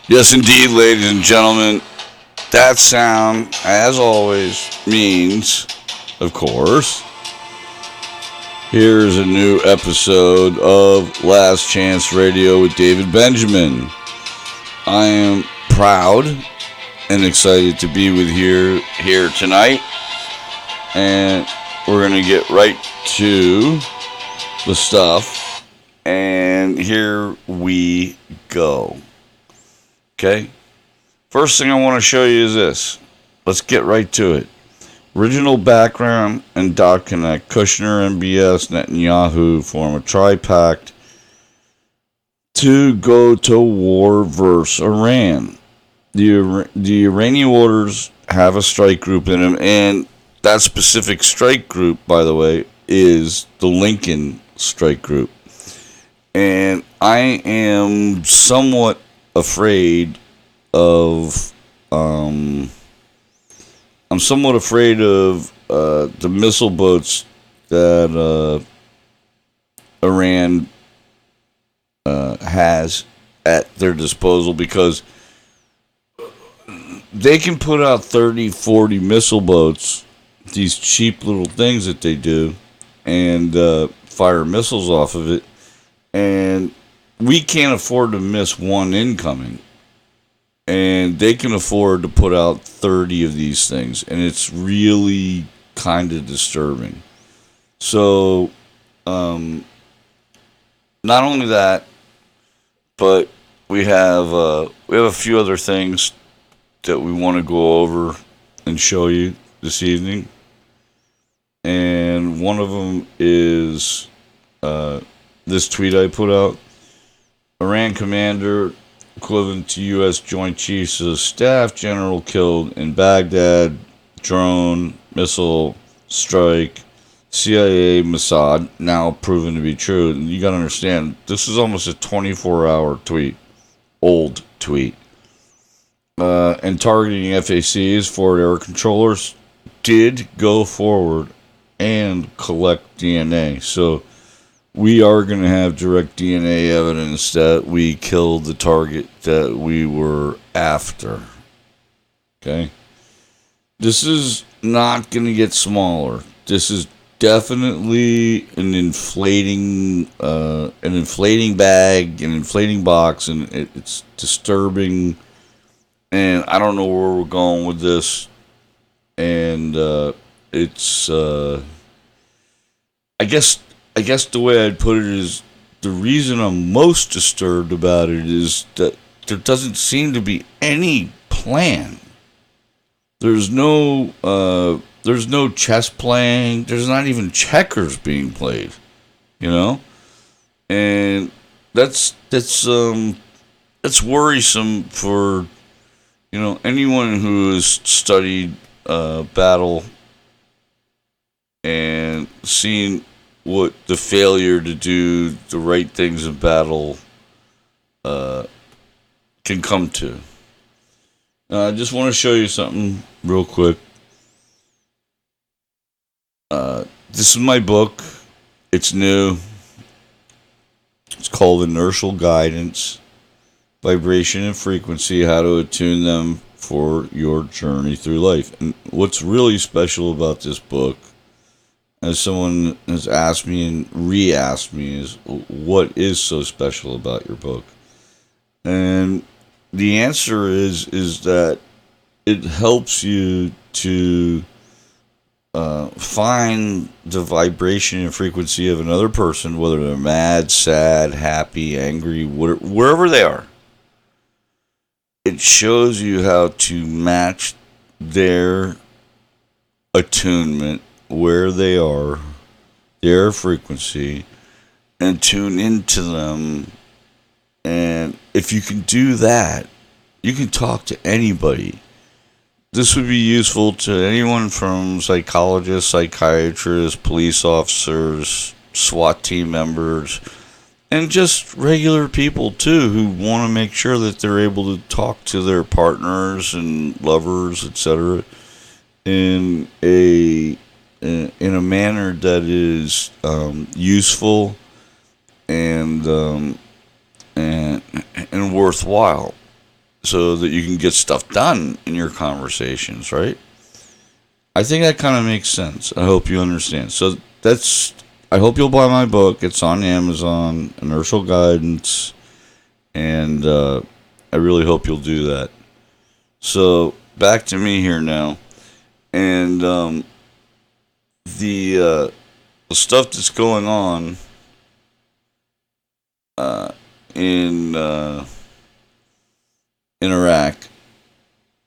Yes, indeed, ladies and gentlemen. That sound, as always, means, of course, here's a new episode of Last Chance Radio with David Benjamin. I am proud and excited to be with here tonight, and we're gonna get right to the stuff. And here we go. Okay. First thing I want to show you is this. Let's get right to it. Original background and dot connect. Kushner, MBS, Netanyahu form a tri-pact to go to war versus Iran. The Iranian orders have a strike group in them, and that specific strike group, by the way, is the Lincoln strike group. And I am somewhat afraid of I'm somewhat afraid of the missile boats that Iran has at their disposal, because they can put out 30, 40 missile boats, these cheap little things that they do, and fire missiles off of it, and we can't afford to miss one incoming. And they can afford to put out 30 of these things, and it's really kind of disturbing. So, not only that, but we have a few other things that we want to go over and show you this evening. And one of them is this tweet I put out. Iran commander equivalent to U.S. Joint Chiefs of Staff general killed in Baghdad, drone, missile strike, CIA, Mossad, now proven to be true. And you got to understand, this is almost a 24-hour tweet, old tweet. And targeting FACs, forward air controllers, did go forward and collect DNA. So we are going to have direct DNA evidence that we killed the target that we were after. Okay? This is not going to get smaller. This is definitely an inflating bag, an inflating box, and it's disturbing. And I don't know where we're going with this. And it's I guess the way I'd put it is, the reason I'm most disturbed about it is that there doesn't seem to be any plan. There's no chess playing. There's not even checkers being played, you know, and that's worrisome for, you know, anyone who has studied battle and seen what the failure to do the right things in battle can come to. I just want to show you something real quick. This is my book. It's new. It's called Inertial Guidance, Vibration and Frequency, How to Attune Them for Your Journey Through Life. And what's really special about this book, as someone has asked me and re-asked me, is what is so special about your book? And the answer is that it helps you to find the vibration and frequency of another person, whether they're mad, sad, happy, angry, wherever they are. It shows you how to match their attunement, where they are, their frequency, and tune into them. And if you can do that, you can talk to anybody. This would be useful to anyone from psychologists, psychiatrists, police officers, SWAT team members, and just regular people too, who want to make sure that they're able to talk to their partners and lovers, etc., in a manner that is useful and worthwhile. so that you can get stuff done in your conversations, right? I think that kind of makes sense. I hope you understand. So that's. I hope you'll buy my book. It's on Amazon, Inertial Guidance, and I really hope you'll do that. So back to me here now, and the stuff that's going on in Iraq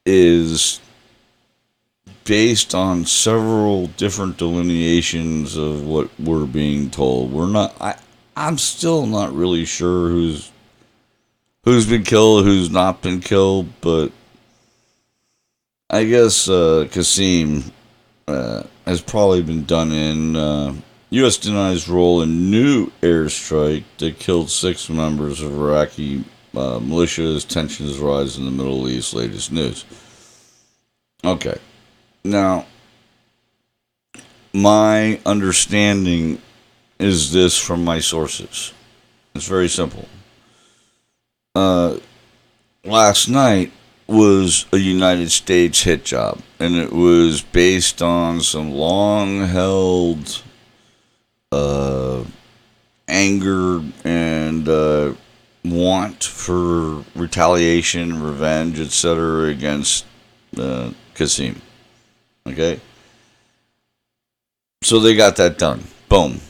is based on several different delineations of what we're being told. I'm still not really sure who's been killed, who's not been killed, but I guess Qasim has probably been done in. U.S. denies role in new airstrike that killed 6 members of Iraqi militias. Tensions rise in the Middle East. Latest news. Okay. Now, my understanding is this from my sources. It's very simple. Last night was a United States hit job, and it was based on some long-held anger and want for retaliation, revenge, etc. against Qasim. Okay? So they got that done. Boom.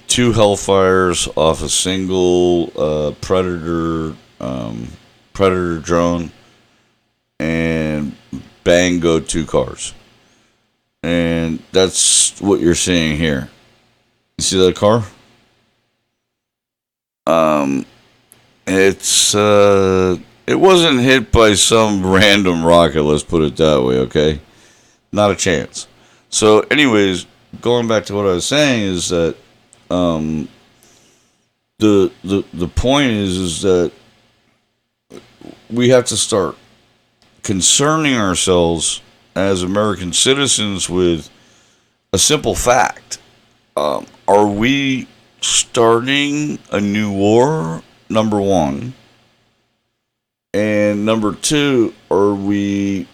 2 Hellfires off a single Predator drone, and bang go 2 cars. And that's what you're seeing here. You see that car? It wasn't hit by some random rocket, let's put it that way, okay? Not a chance. So, anyways, going back to what I was saying is that the point is that we have to start concerning ourselves as American citizens with a simple fact. Are we starting a new war? Number one. And number two, are we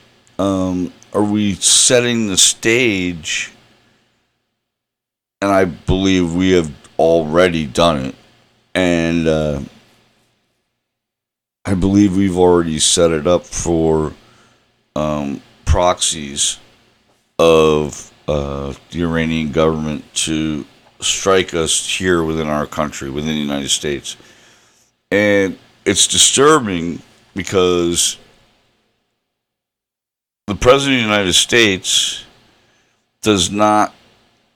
setting the stage? And I believe we have already done it. And I believe we've already set it up for proxies of the Iranian government to strike us here within our country, within the United States. And it's disturbing because the President of the United States does not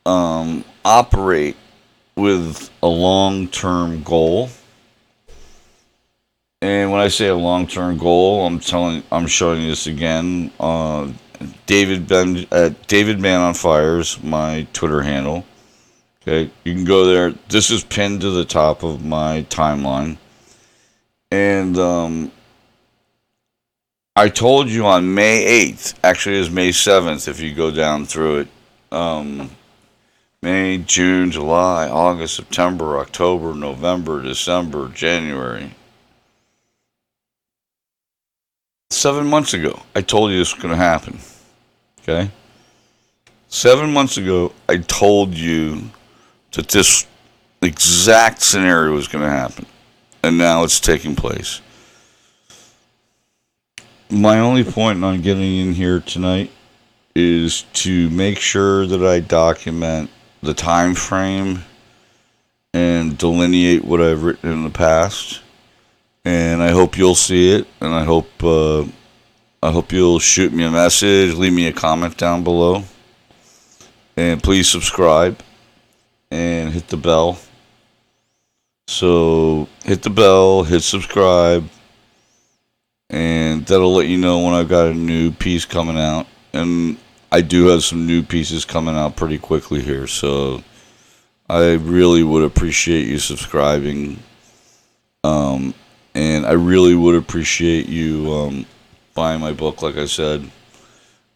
operate with a long-term goal. And when I say a long-term goal, I'm showing you this again. David Man on Fire's my Twitter handle. Okay, you can go there. This is pinned to the top of my timeline. And I told you on May 8th, actually it was May 7th if you go down through it. May, June, July, August, September, October, November, December, January. 7 months ago, I told you this was going to happen. Okay? 7 months ago, I told you that this exact scenario was going to happen. And now it's taking place. My only point on getting in here tonight is to make sure that I document the time frame and delineate what I've written in the past. And I hope you'll see it, and I hope you'll shoot me a message, leave me a comment down below, and please subscribe and hit the bell. So hit the bell, hit subscribe, and that'll let you know when I've got a new piece coming out. And I do have some new pieces coming out pretty quickly here, so I really would appreciate you subscribing. And I really would appreciate you buying my book, like I said.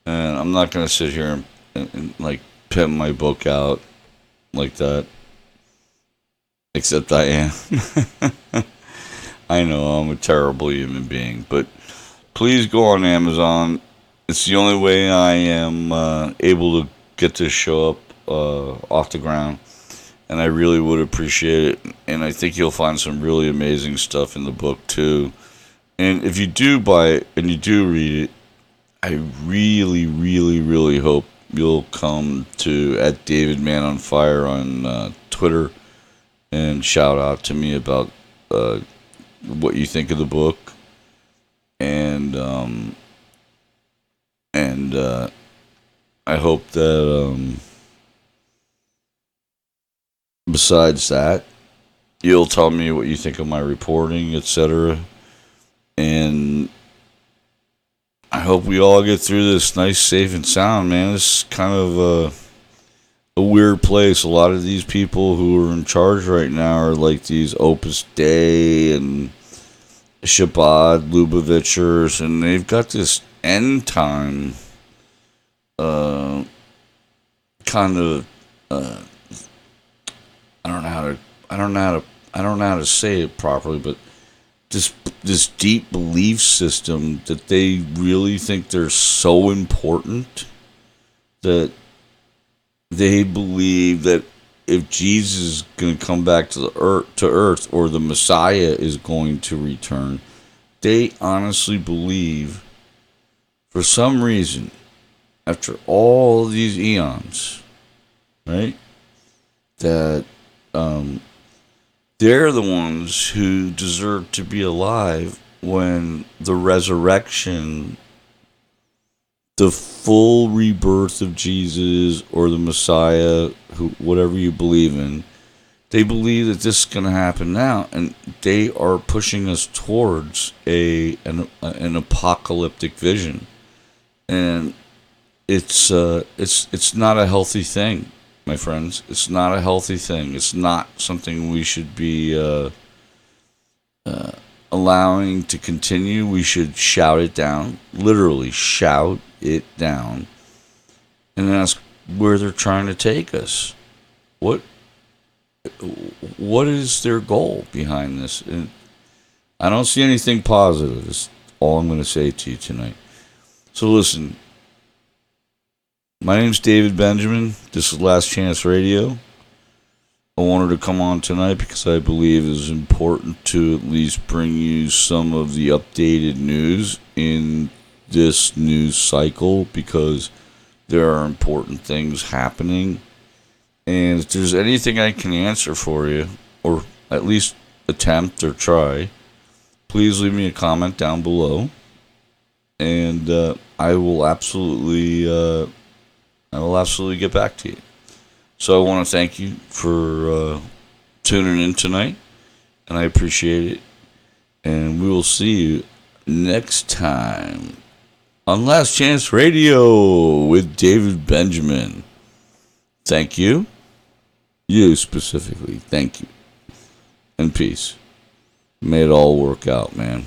And I'm not going to sit here and like pimp my book out like that. Except I am. I know I'm a terrible human being, but please go on Amazon. It's the only way I am able to get this show up off the ground, and I really would appreciate it. And I think you'll find some really amazing stuff in the book too. And if you do buy it and you do read it, I really, really, really hope you'll come to at David Man on Fire on Twitter and shout out to me about what you think of the book. And I hope that besides that, you'll tell me what you think of my reporting, etc. And I hope we all get through this nice, safe, and sound, man. This is kind of a weird place. A lot of these people who are in charge right now are like these Opus Dei and Shabbat Lubavitchers, and they've got this end time kind of I don't know how to say it properly, but this deep belief system that they really think they're so important that they believe that if Jesus is going to come back to earth, or the Messiah is going to return, they honestly believe, for some reason, after all these eons, right, that they're the ones who deserve to be alive when the resurrection, the full rebirth of Jesus or the Messiah, whatever you believe in, they believe that this is going to happen now, and they are pushing us towards an apocalyptic vision, and it's not a healthy thing, my friends. It's not a healthy thing. It's not something we should be allowing to continue. We should shout it down, literally shout it down, and ask where they're trying to take us. What is their goal behind this? And I don't see anything positive. Is all I'm going to say to you tonight. So listen, my name's David Benjamin. This is Last Chance Radio. I wanted to come on tonight because I believe it is important to at least bring you some of the updated news in this news cycle, because there are important things happening. And if there's anything I can answer for you, or at least attempt or try, please leave me a comment down below, and I will absolutely get back to you. So I want to thank you for tuning in tonight, and I appreciate it. And we will see you next time on Last Chance Radio with David Benjamin. Thank you. You specifically. Thank you. And peace. May it all work out, man.